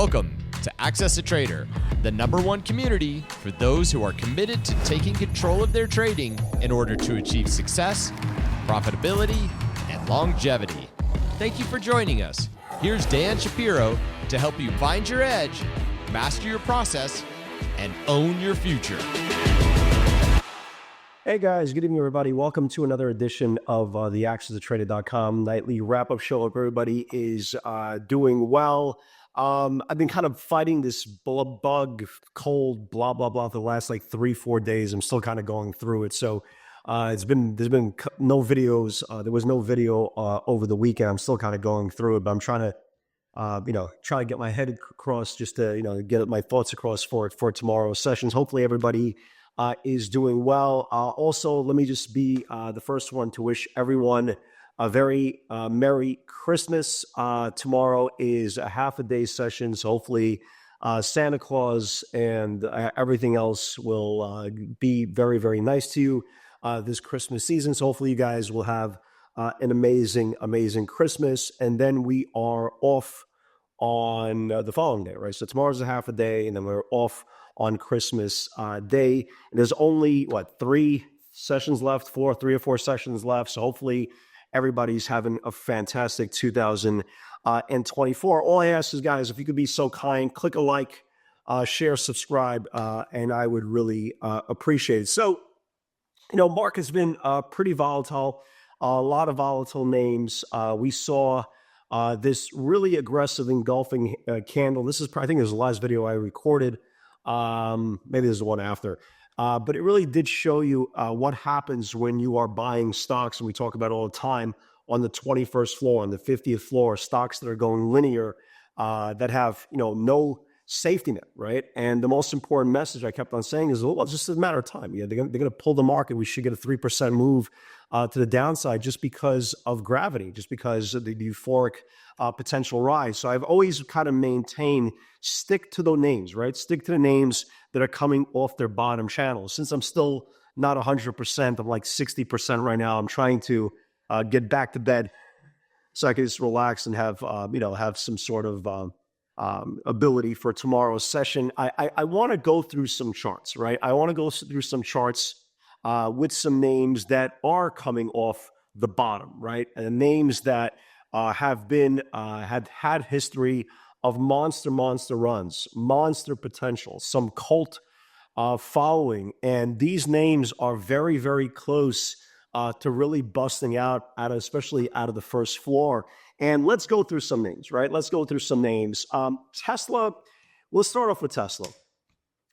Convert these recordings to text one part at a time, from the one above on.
Welcome to Access a Trader, the #1 community for those who are committed to taking control of their trading in order to achieve success, profitability, and longevity. Thank you for joining us. Here's Dan Shapiro to help you find your edge, master your process, and own your future. Hey guys, good evening everybody. Welcome to another edition of the AccessATrader.com nightly wrap-up show. Hope everybody is doing well. I've been kind of fighting this bug, cold, blah, blah, blah for the last like 3-4 days. I'm still kind of going through it. So there's been no videos. There was no video over the weekend. I'm still kind of going through it, but I'm trying to get my head across just to, get my thoughts across for tomorrow's sessions. Hopefully everybody is doing well. Also, let me just be the first one to wish everyone a very Merry Christmas. Tomorrow is a half-a-day session, so hopefully Santa Claus and everything else will be very, very nice to you this Christmas season. So hopefully you guys will have an amazing, amazing Christmas. And then we are off on the following day, right? So tomorrow's a half a day, and then we're off on Christmas Day. And there's only, 3 sessions left, 3 or 4 sessions left. So hopefully everybody's having a fantastic 2024. All I ask is, guys, if you could be so kind, click a like, share, subscribe, and I would really appreciate it. So, market has been pretty volatile, a lot of volatile names. We saw this really aggressive engulfing candle. This is, I think, it was the last video I recorded. Maybe there's the one after. But it really did show you what happens when you are buying stocks, and we talk about it all the time, on the 21st floor, on the 50th floor, stocks that are going linear, that have no safety net, right? And the most important message I kept on saying is, well, it's just a matter of time. Yeah, they're going to pull the market. We should get a 3% move to the downside just because of gravity, just because of the euphoric potential rise. So I've always kind of maintained, stick to the names, right? Stick to the names that are coming off their bottom channels. Since I'm still not 100%, I'm like 60% right now. I'm trying to get back to bed so I can just relax and have some sort of ability for tomorrow's session. I want to go through some charts, right? I want to go through some charts with some names that are coming off the bottom, right? And names that have been had history of monster runs, monster potential, some cult following, and these names are very, very close to really busting out especially out of the first floor. And let's go through some names, right? Let's go through some names. Tesla. Let's start off with Tesla,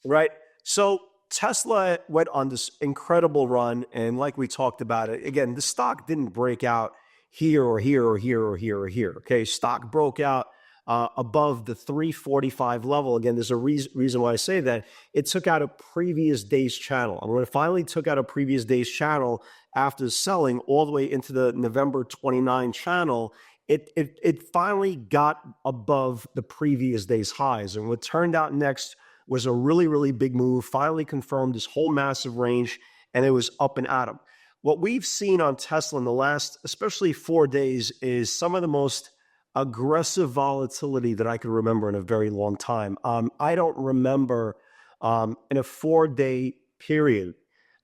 right? So Tesla went on this incredible run, and like we talked about it again, the stock didn't break out here or here or here or here or here. Okay, stock broke out above the 345 level. Again, there's a reason why I say that. It took out a previous day's channel. And when it finally took out a previous day's channel after selling all the way into the November 29 channel, it finally got above the previous day's highs. And what turned out next was a really, really big move, finally confirmed this whole massive range, and it was up and at them. What we've seen on Tesla in the last, especially 4 days, is some of the most aggressive volatility that I could remember in a very long time. I don't remember in a 4-day period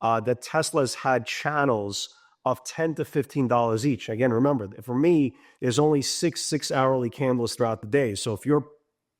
that Tesla's had channels of $10 to $15 each. Again, remember, for me, there's only 6 hourly candles throughout the day. So if you're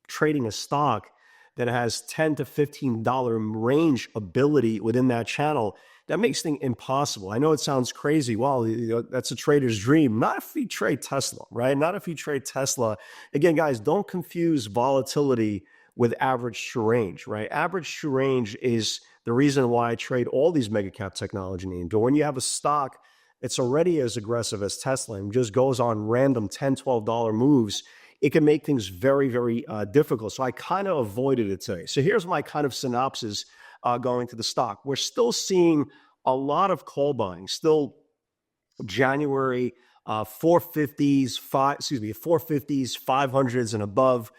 trading a stock that has $10 to $15 range ability within that channel, that makes things impossible. I know it sounds crazy. Well, that's a trader's dream. Not if you trade Tesla, right? Not if you trade Tesla. Again, guys, don't confuse volatility with average true range, right? Average true range is the reason why I trade all these mega cap technology names. But when you have a stock it's already as aggressive as Tesla and just goes on random $10, $12 moves, it can make things very, very difficult. So I kind of avoided it today. So here's my kind of synopsis going to the stock. We're still seeing a lot of call buying. Still January 450s, 500s and above.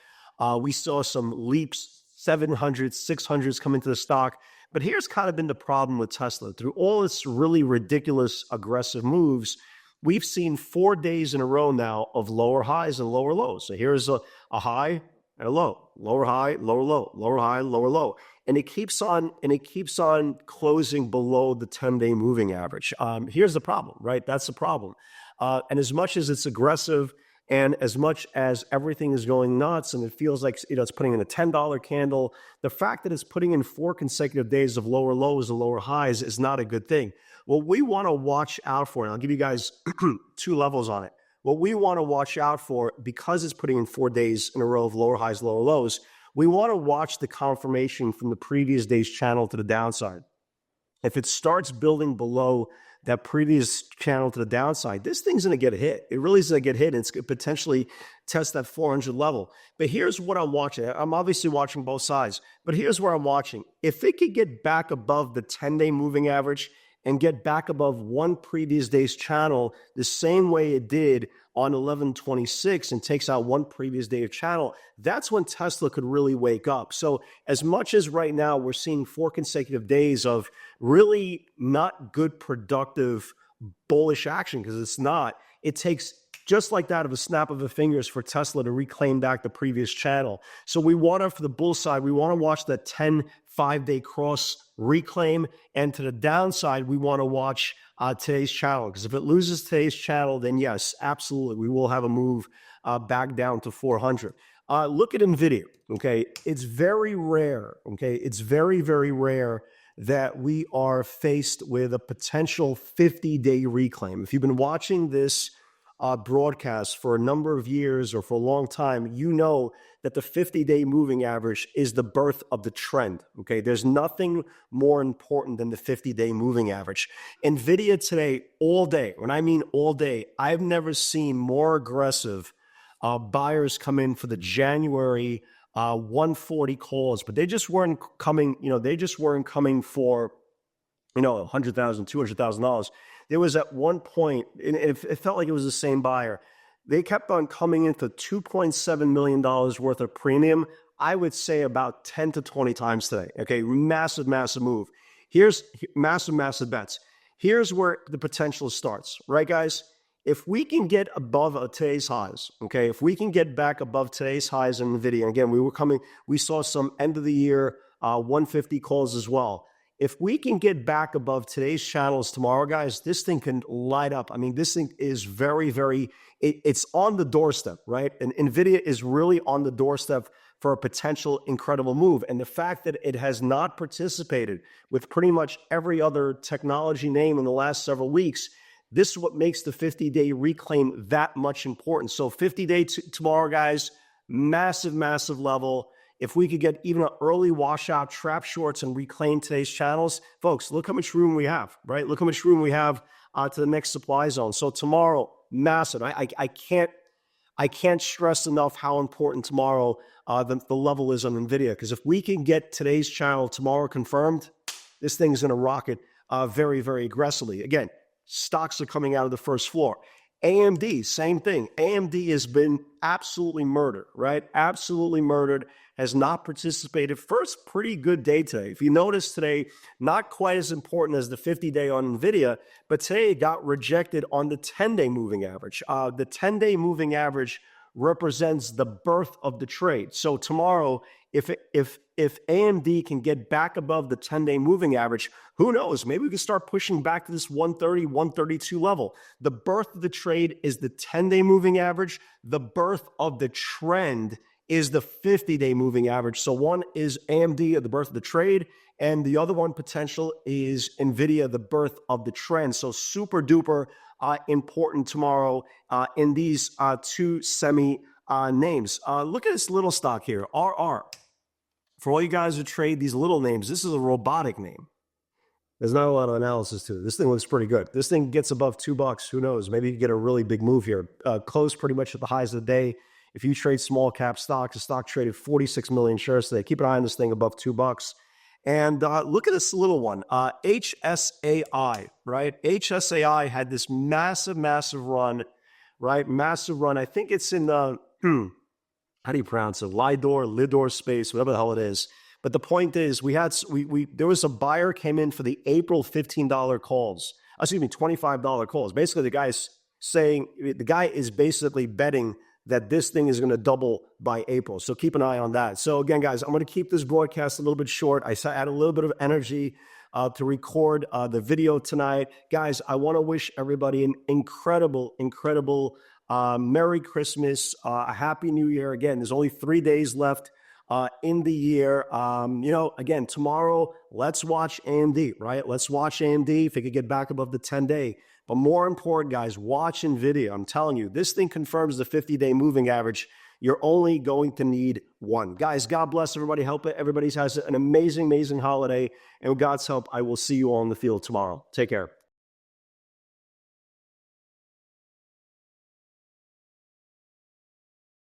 We saw some leaps, 700s, 600s come into the stock. But here's kind of been the problem with Tesla. Through all its really ridiculous, aggressive moves, we've seen 4 days in a row now of lower highs and lower lows. So here's a high, and a low, lower high, lower low, lower high, lower low. And it keeps on closing below the 10-day moving average. Here's the problem, right? That's the problem. And as much as it's aggressive and as much as everything is going nuts and it feels like it's putting in a $10 candle, the fact that it's putting in 4 consecutive days of lower lows and lower highs is not a good thing. What we want to watch out for, and I'll give you guys 2 levels on it. What we want to watch out for, because it's putting in 4 days in a row of lower highs, lower lows, we want to watch the confirmation from the previous day's channel to the downside. If it starts building below that previous channel to the downside, this thing's going to get hit. It really is going to get hit, and it's going to potentially test that 400 level. But here's what I'm watching. I'm obviously watching both sides, but here's where I'm watching. If it could get back above the 10-day moving average and get back above one previous day's channel the same way it did on 11/26 and takes out one previous day of channel, that's when Tesla could really wake up. So as much as right now we're seeing 4 consecutive days of really not good, productive, bullish action, because it's not, it takes just like that of a snap of the fingers for Tesla to reclaim back the previous channel. So we want to, for the bull side, we want to watch that 10 5-day cross reclaim. And to the downside, we want to watch today's channel, because if it loses today's channel, then yes, absolutely, we will have a move back down to 400. Look at NVIDIA, okay? It's very rare, okay? It's very, very rare that we are faced with a potential 50-day reclaim. If you've been watching this broadcast for a number of years or for a long time, you know that the 50-day moving average is the birth of the trend, okay? There's nothing more important than the 50-day moving average. NVIDIA today, all day, when I mean all day, I've never seen more aggressive buyers come in for the January 140 calls, but they just weren't coming, they just weren't coming for, $100,000, $200,000. There was at one point, and it felt like it was the same buyer. They kept on coming in for $2.7 million worth of premium. I would say about 10 to 20 times today. Okay, massive, massive move. Here's massive, massive bets. Here's where the potential starts, right, guys? If we can get above today's highs, okay, if we can get back above today's highs in NVIDIA, again, we saw some end of the year 150 calls as well. If we can get back above today's channels tomorrow, guys, this thing can light up. I mean, this thing is very, very, it's on the doorstep, right? And NVIDIA is really on the doorstep for a potential incredible move. And the fact that it has not participated with pretty much every other technology name in the last several weeks, this is what makes the 50-day reclaim that much important. So 50-day tomorrow, guys, massive, massive level. If we could get even an early washout, trap shorts, and reclaim today's channels, folks, look how much room we have, right? Look how much room we have to the next supply zone. So tomorrow, massive. I can't stress enough how important tomorrow the level is on NVIDIA, because if we can get today's channel tomorrow confirmed, this thing's going to rocket very, very aggressively. Again, stocks are coming out of the first floor. AMD, same thing. AMD has been absolutely murdered, right? Absolutely murdered. Has not participated. First pretty good day today. If you notice today, not quite as important as the 50-day on NVIDIA, but today it got rejected on the 10-day moving average. The 10-day moving average represents the birth of the trade. So tomorrow, if AMD can get back above the 10-day moving average, who knows? Maybe we can start pushing back to this 130, 132 level. The birth of the trade is the 10-day moving average. The birth of the trend is the 50-day moving average. So one is AMD, the birth of the trade, and the other one potential is NVIDIA, the birth of the trend. So super duper important tomorrow in these two semi names. Look at this little stock here, RR. For all you guys who trade these little names, this is a robotic name. There's not a lot of analysis to it. This thing looks pretty good. This thing gets above $2. Who knows? Maybe you get a really big move here. Close pretty much at the highs of the day. If you trade small cap stocks, the stock traded 46 million shares today. Keep an eye on this thing above $2. And look at this little one, HSAI, right? HSAI had this massive, massive run, right? Massive run. I think it's in the, how do you pronounce it? Lidor space, whatever the hell it is. But the point is, there was a buyer came in for the April $15 calls. $25 calls. Basically, the guy is basically betting that this thing is going to double by April. So keep an eye on that. So again, guys, I'm going to keep this broadcast a little bit short. I add a little bit of energy to record the video tonight. Guys, I want to wish everybody an incredible Merry Christmas, a Happy New Year. Again, there's only 3 days left in the year. Again, tomorrow, let's watch AMD, right? Let's watch AMD if it could get back above the 10-day. But more important, guys, watch NVIDIA. I'm telling you, this thing confirms the 50-day moving average. You're only going to need one. Guys, God bless everybody. Help it. Everybody has an amazing holiday. And with God's help, I will see you all in the field tomorrow. Take care.